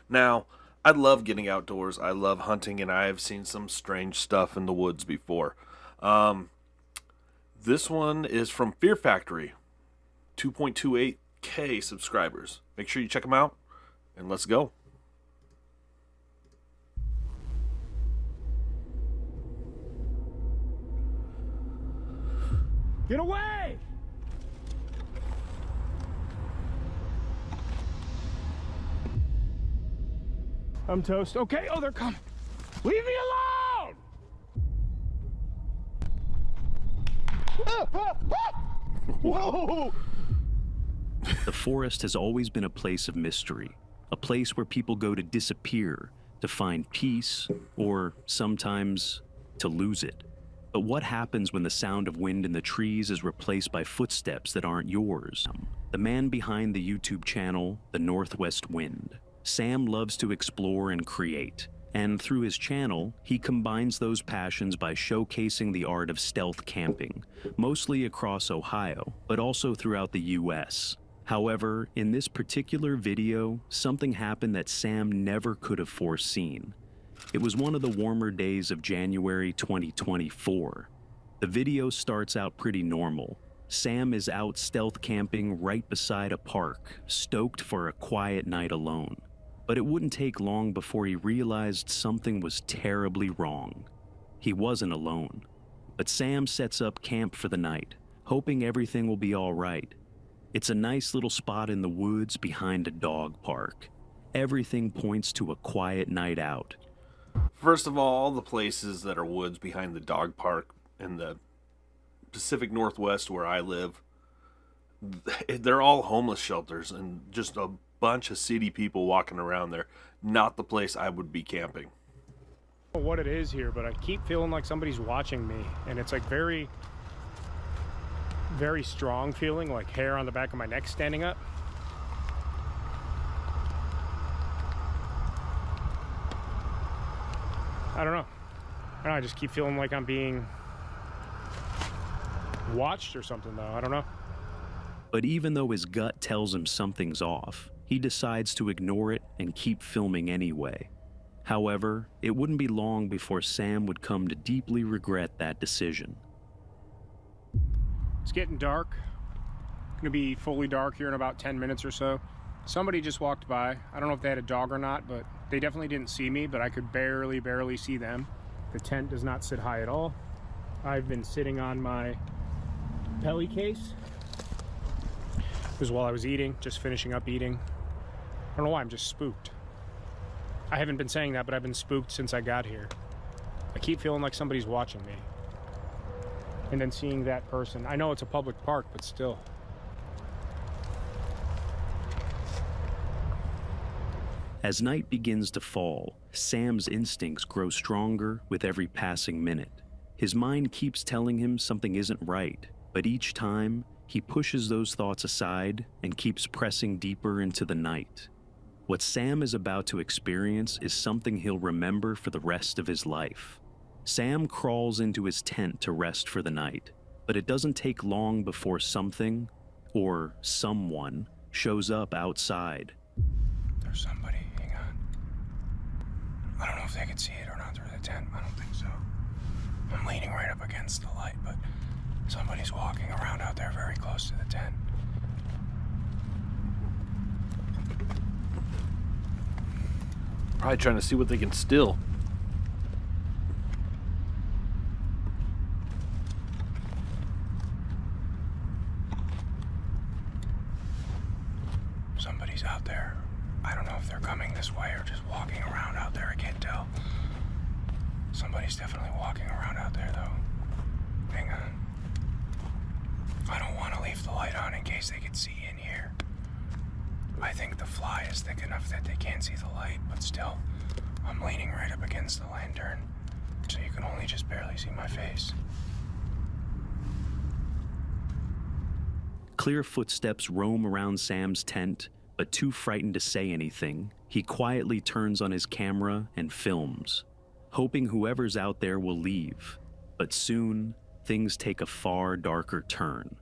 Now, I love getting outdoors. I love hunting, and I have seen some strange stuff in the woods before. Um, this one is from Fear Factory, 2.28K subscribers. Make sure you check them out, and let's go. Get away! I'm toast. Okay, oh, they're coming. Leave me alone! Whoa! The forest has always been a place of mystery, a place where people go to disappear, to find peace, or sometimes to lose it. But what happens when the sound of wind in the trees is replaced by footsteps that aren't yours? The man behind the YouTube channel, The Northwest Wind. Sam loves to explore and create, and through his channel, he combines those passions by showcasing the art of stealth camping, mostly across Ohio, but also throughout the US. However, in this particular video, something happened that Sam never could have foreseen. It was one of the warmer days of January 2024. The video starts out pretty normal. Sam is out stealth camping right beside a park, stoked for a quiet night alone. But it wouldn't take long before he realized something was terribly wrong. He wasn't alone. But Sam sets up camp for the night, hoping everything will be all right. It's a nice little spot in the woods behind a dog park. Everything points to a quiet night out. First of all the places that are woods behind the dog park in the Pacific Northwest where I live, they're all homeless shelters and just a bunch of city people walking around there. Not the place I would be camping. I don't know what it is here, but I keep feeling like somebody's watching me, and it's like very, very strong feeling, like hair on the back of my neck standing up. I don't know. I just keep feeling like I'm being watched or something, though. I don't know. But even though his gut tells him something's off, he decides to ignore it and keep filming anyway. However, it wouldn't be long before Sam would come to deeply regret that decision. It's getting dark. It's gonna be fully dark here in about 10 minutes or so. Somebody just walked by. I don't know if they had a dog or not, but they definitely didn't see me, but I could barely see them. The tent does not sit high at all. I've been sitting on my belly case. It was while I was eating, just finishing up eating. I don't know why, I'm just spooked. I haven't been saying that, but I've been spooked since I got here. I keep feeling like somebody's watching me. And then seeing that person. I know it's a public park, but still. As night begins to fall, Sam's instincts grow stronger with every passing minute. His mind keeps telling him something isn't right, but each time, he pushes those thoughts aside and keeps pressing deeper into the night. What Sam is about to experience is something he'll remember for the rest of his life. Sam crawls into his tent to rest for the night, but it doesn't take long before something, or someone, shows up outside. There's somebody, hang on. I don't know if they can see it or not through the tent. I don't think so. I'm leaning right up against the light, but somebody's walking around out there very close to the tent. Probably trying to see what they can steal. Somebody's out there. I don't know if they're coming this way or just walking around out there. I can't tell. Somebody's definitely walking around out there, though. Hang on. I don't want to leave the light on in case they can see in here. I think the fly is thick enough that they can't see the light, but still, I'm leaning right up against the lantern, so you can only just barely see my face. Clear footsteps roam around Sam's tent, but too frightened to say anything, he quietly turns on his camera and films, hoping whoever's out there will leave. But soon, things take a far darker turn.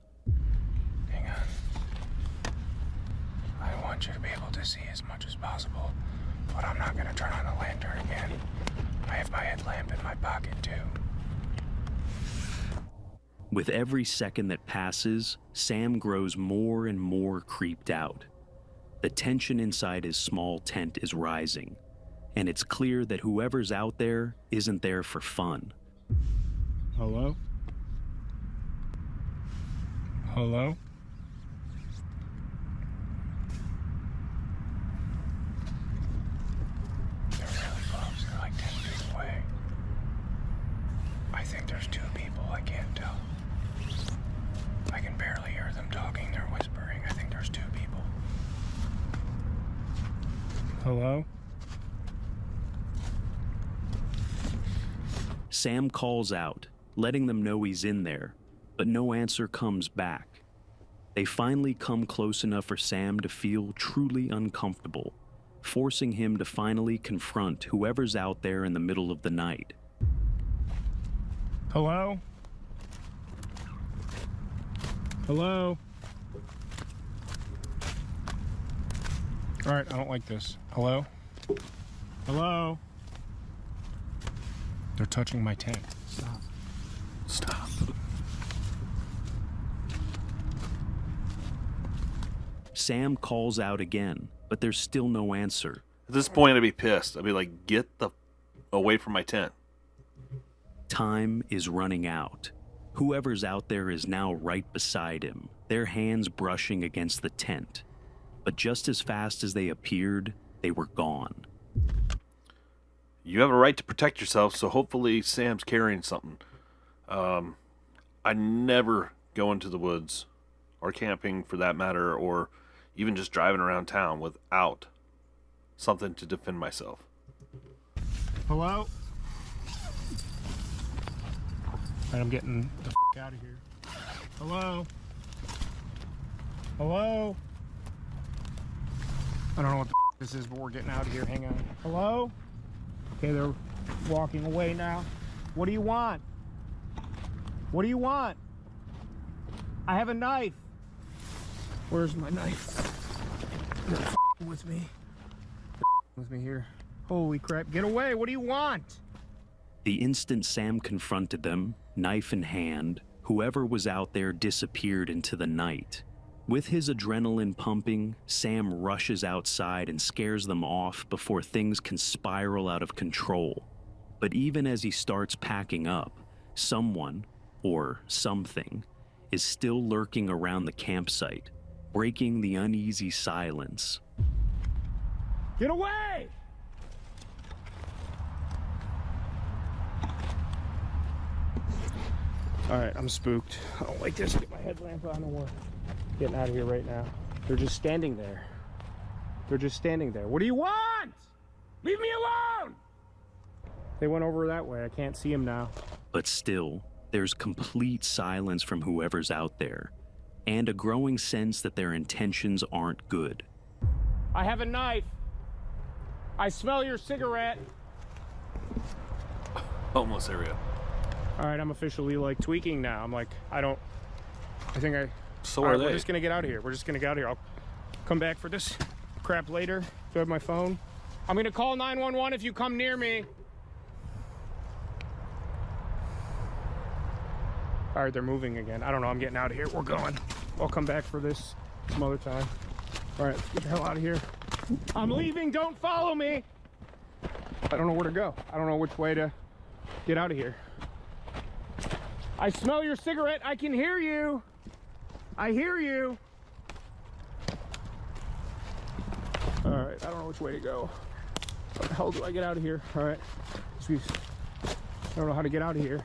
Hang on. I want you to be able to see as much as possible. But I'm not gonna turn on the lantern again. I have my headlamp in my pocket too. With every second that passes, Sam grows more and more creeped out. The tension inside his small tent is rising, and it's clear that whoever's out there isn't there for fun. Hello? Hello? They're really close. They're like 10 feet away. I think there's 2 people. I can't tell. I can barely hear them talking. They're whispering. I think there's 2 people. Hello? Sam calls out, letting them know he's in there, but no answer comes back. They finally come close enough for Sam to feel truly uncomfortable, forcing him to finally confront whoever's out there in the middle of the night. Hello? Hello? All right, I don't like this. Hello? Hello? They're touching my tent. Stop. Stop. Sam calls out again, but there's still no answer. At this point, I'd be pissed. I'd be like, get the away from my tent. Time is running out. Whoever's out there is now right beside him, their hands brushing against the tent. But just as fast as they appeared, they were gone. You have a right to protect yourself, so hopefully Sam's carrying something. I never go into the woods, or camping for that matter, or even just driving around town without something to defend myself. Hello? Alright, I'm getting the out of here. Hello? Hello? I don't know what this is, but we're getting out of here. Hang on. Hello? Okay, they're walking away now. What do you want? What do you want? I have a knife. Where's my knife? They're with me. With me here. Holy crap. Get away. What do you want? The instant Sam confronted them, knife in hand, whoever was out there disappeared into the night. With his adrenaline pumping, Sam rushes outside and scares them off before things can spiral out of control. But even as he starts packing up, someone, or something, is still lurking around the campsite, breaking the uneasy silence. Get away! All right, I'm spooked. I don't like this. Get my headlamp on and we're getting out of here right now. They're just standing there. They're just standing there. What do you want? Leave me alone! They went over that way. I can't see them now. But still, there's complete silence from whoever's out there, and a growing sense that their intentions aren't good. I have a knife. I smell your cigarette. Almost there we go. All right, I'm officially like tweaking now. I'm like, So all are right, they. We're just gonna get out of here. We're just gonna get out of here. I'll come back for this crap later. Do I have my phone? I'm gonna call 911 if you come near me. All right, they're moving again. I don't know, I'm getting out of here. We're going. I'll come back for this some other time. All right, let's get the hell out of here. I'm leaving, don't follow me. I don't know where to go. I don't know which way to get out of here. I smell your cigarette, I can hear you. I hear you. All right, I don't know which way to go. How the hell do I get out of here? All right, I don't know how to get out of here.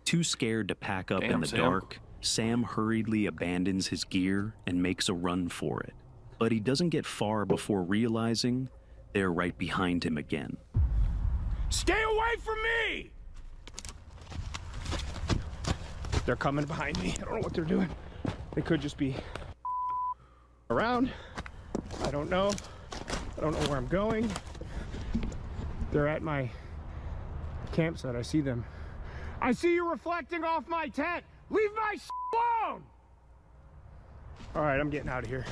Too scared to pack up in Damn, the Sam. dark, Sam hurriedly abandons his gear and makes a run for it. But he doesn't get far before realizing they're right behind him again. Stay away from me! They're coming behind me. I don't know what they're doing. They could just be around. I don't know. I don't know where I'm going. They're at my campsite. I see them. I see you reflecting off my tent. Leave my alone! All right, I'm getting out of here.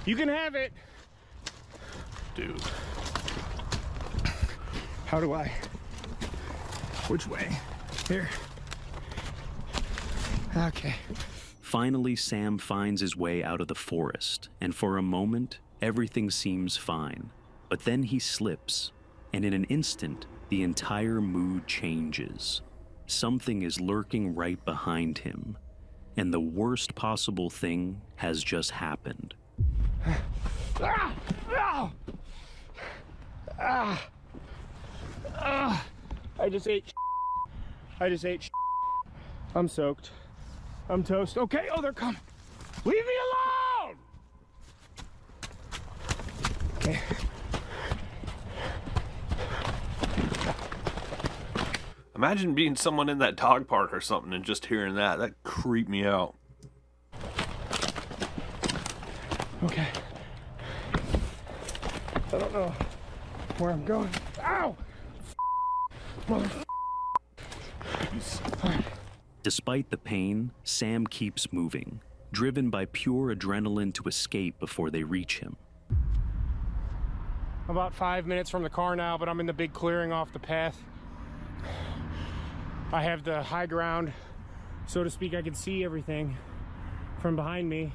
You can have it. Dude. How do I? Which way? Here. Okay. Finally, Sam finds his way out of the forest, and for a moment, everything seems fine. But then he slips, and in an instant, the entire mood changes. Something is lurking right behind him, and the worst possible thing has just happened. Ah! Ah! Ah! Ah! I just ate. I just ate. I'm soaked. I'm toast. Okay. Oh, they're coming. Leave me alone. Okay. Imagine being someone in that dog park or something and just hearing that. That creeped me out. Okay. I don't know where I'm going. Ow! Mother. Despite the pain, Sam keeps moving, driven by pure adrenaline to escape before they reach him. About 5 minutes from the car now, but I'm in the big clearing off the path. I have the high ground, so to speak. I can see everything from behind me.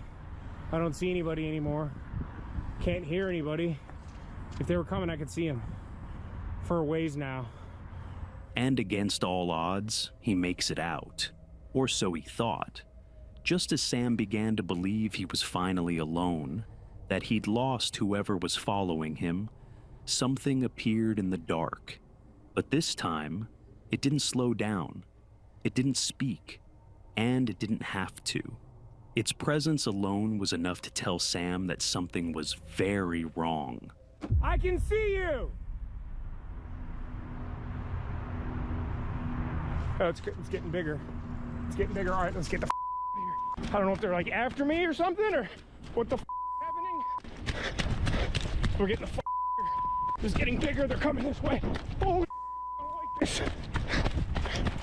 I don't see anybody anymore. Can't hear anybody. If they were coming, I could see them for a ways now. And against all odds, he makes it out. Or so he thought. Just as Sam began to believe he was finally alone, that he'd lost whoever was following him, something appeared in the dark. But this time, it didn't slow down. It didn't speak. And it didn't have to. Its presence alone was enough to tell Sam that something was very wrong. I can see you! Oh, it's getting bigger. It's getting bigger. All right, let's get the out of here. I don't know if they're like after me or something, or what the happening. We're getting the here. It's getting bigger. They're coming this way. Holy I don't like this.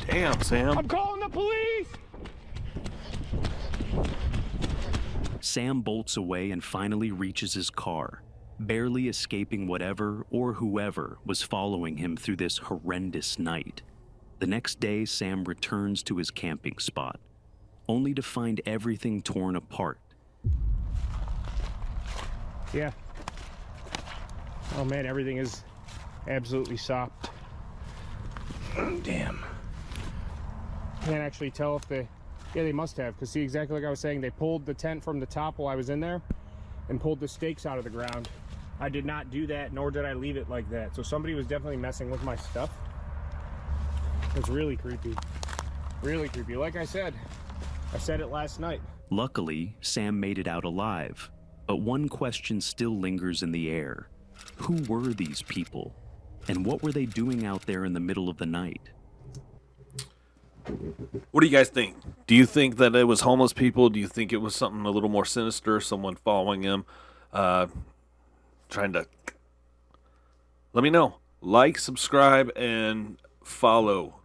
Damn, Sam. I'm calling the police! Sam bolts away and finally reaches his car, barely escaping whatever or whoever was following him through this horrendous night. The next day, Sam returns to his camping spot, only to find everything torn apart. Yeah. Oh man, everything is absolutely sopped. Damn. Can't actually tell if they... Yeah, they must have, because see, exactly like I was saying, they pulled the tent from the top while I was in there and pulled the stakes out of the ground. I did not do that, nor did I leave it like that. So somebody was definitely messing with my stuff. It's really creepy. Really creepy. Like I said it last night. Luckily, Sam made it out alive, but one question still lingers in the air. Who were these people? And what were they doing out there in the middle of the night? What do you guys think? Do you think that it was homeless people? Do you think it was something a little more sinister? Someone following him? Trying to... Let me know. Like, subscribe, and follow